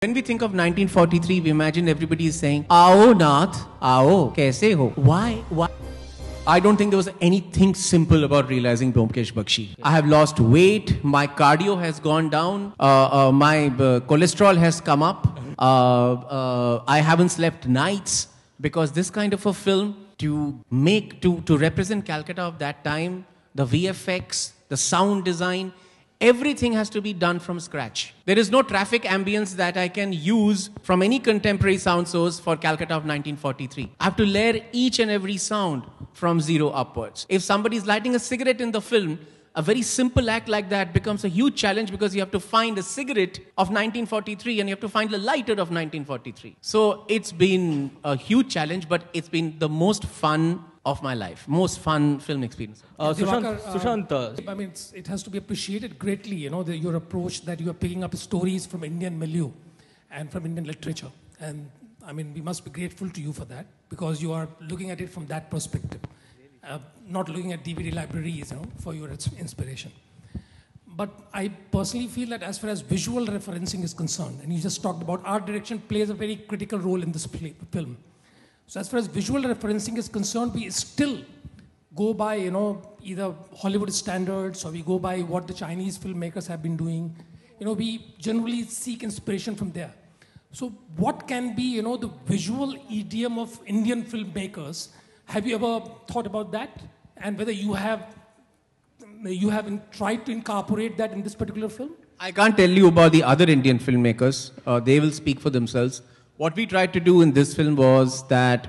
When we think of 1943, we imagine everybody is saying, "Aao Nath, aao, kaise ho?" Why? I don't think there was anything simple about realizing Byomkesh Bakshy. I have lost weight, my cardio has gone down, my cholesterol has come up, I haven't slept nights, because this kind of a film, to represent Calcutta of that time, the VFX, the sound design, everything has to be done from scratch. There is no traffic ambience that I can use from any contemporary sound source for Calcutta of 1943. I have to layer each and every sound from zero upwards. If somebody is lighting a cigarette in the film, a very simple act like that becomes a huge challenge, because you have to find a cigarette of 1943 and you have to find the lighter of 1943. So it's been a huge challenge, but it's been the most fun of my life, most fun film experience. Sushant, I mean, it has to be appreciated greatly, you know, your approach that you are picking up stories from Indian milieu and from Indian literature. And I mean, we must be grateful to you for that, because you are looking at it from that perspective, not looking at DVD libraries, you know, for your inspiration. But I personally feel that as far as visual referencing is concerned, and you just talked about art direction plays a very critical role in this film. So as far as visual referencing is concerned, we still go by, you know, either Hollywood standards, or we go by what the Chinese filmmakers have been doing. You know, we generally seek inspiration from there. So what can be, you know, the visual idiom of Indian filmmakers? Have you ever thought about that? And whether you have tried to incorporate that in this particular film? I can't tell you about the other Indian filmmakers. They will speak for themselves. What we tried to do in this film was that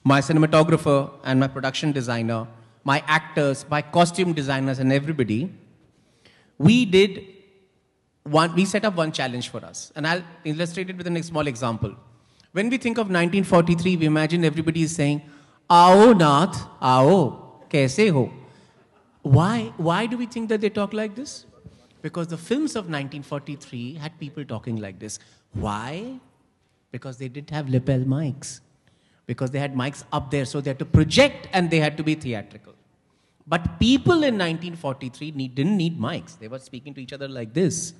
my cinematographer and my production designer, my actors, my costume designers and everybody, we set up one challenge for us. And I'll illustrate it with a small example. When we think of 1943, we imagine everybody is saying, "Aao Nath, aao, kaise ho?" Why do we think that they talk like this? Because the films of 1943 had people talking like this. Why? Because they didn't have lapel mics. Because they had mics up there, so they had to project and they had to be theatrical. But people in 1943 didn't need mics. They were speaking to each other like this.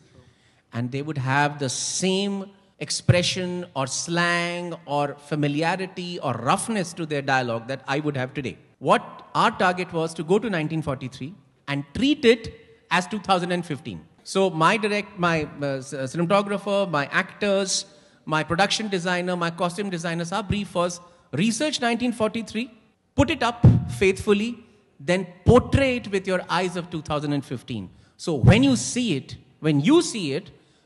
And they would have the same expression or slang or familiarity or roughness to their dialogue that I would have today. What our target was to go to 1943 and treat it as 2015. So my cinematographer, my actors, my production designer, my costume designers, our brief was research 1943, put it up faithfully, then portray it with your eyes of 2015. So when you see it,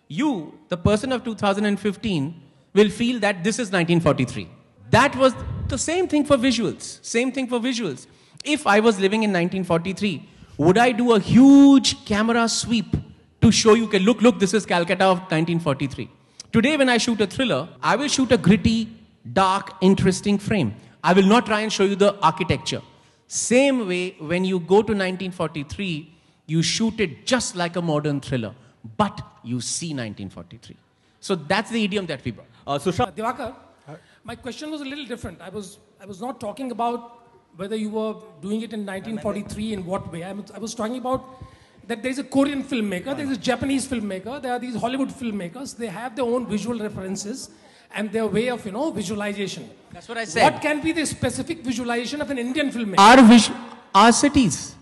you, the person of 2015, will feel that this is 1943. That was the same thing for visuals. If I was living in 1943, would I do a huge camera sweep to show you, okay, look, this is Calcutta of 1943. Today when I shoot a thriller, I will shoot a gritty, dark, interesting frame. I will not try and show you the architecture. Same way, when you go to 1943, you shoot it just like a modern thriller, but you see 1943. So that's the idiom that we brought. Dibakar, my question was a little different. I was not talking about whether you were doing it in 1943 in what way. I was talking about that there is a Korean filmmaker, there is a Japanese filmmaker, there are these Hollywood filmmakers. They have their own visual references and their way of, you know, visualization. That's what I said. What can be the specific visualization of an Indian filmmaker? Our cities,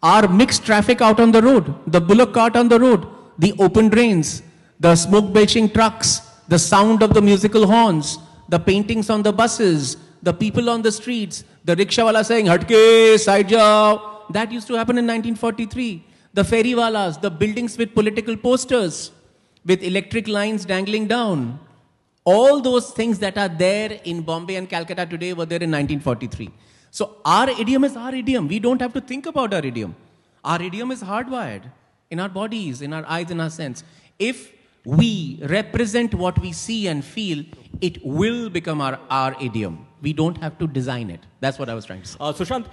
our mixed traffic out on the road, the bullock cart on the road, the open drains, the smoke belching trucks, the sound of the musical horns, the paintings on the buses, the people on the streets, the rickshawala saying, "Hatke, side jao." That used to happen in 1943. The ferrywalas, the buildings with political posters, with electric lines dangling down. All those things that are there in Bombay and Calcutta today were there in 1943. So our idiom is our idiom. We don't have to think about our idiom. Our idiom is hardwired in our bodies, in our eyes, in our sense. If we represent what we see and feel, it will become our idiom. We don't have to design it. That's what I was trying to say. Sushant,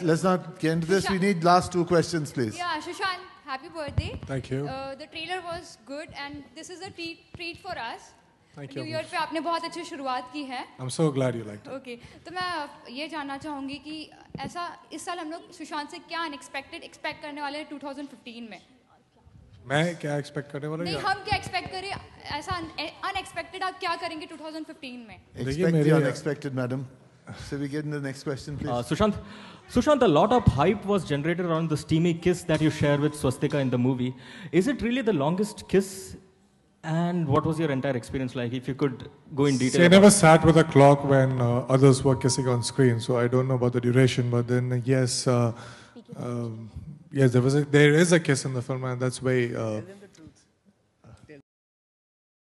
let's not get into this. We need last two questions, please. Yeah, Sushant, happy birthday. Thank you. The trailer was good and this is a treat for us. Thank you. New Year पे आपने बहुत अच्छी शुरुआत की है. I'm so glad you liked it. Okay, तो मैं ये जानना चाहूँगी कि ऐसा इस साल हम लोग सुशांत से क्या अनएक्सपेक्टेड एक्सपेक्ट करने वाले हैं 2015 में? मैं क्या एक्सपेक्ट करने वाला नहीं हूँ? हम क्या एक्सपेक्ट करें ऐसा अनएक्सपेक्टेड आप क्या करेंगे 2015 में? Expect the unexpected, madam. So we get in the next question, please. Sushant, a lot of hype was generated around the steamy kiss that you share with Swastika in the movie. Is it really the longest kiss? And what was your entire experience like? If you could go in detail. See, I never sat with a clock when others were kissing on screen, so I don't know about the duration. But then, yes, yes, there is a kiss in the film, and that's very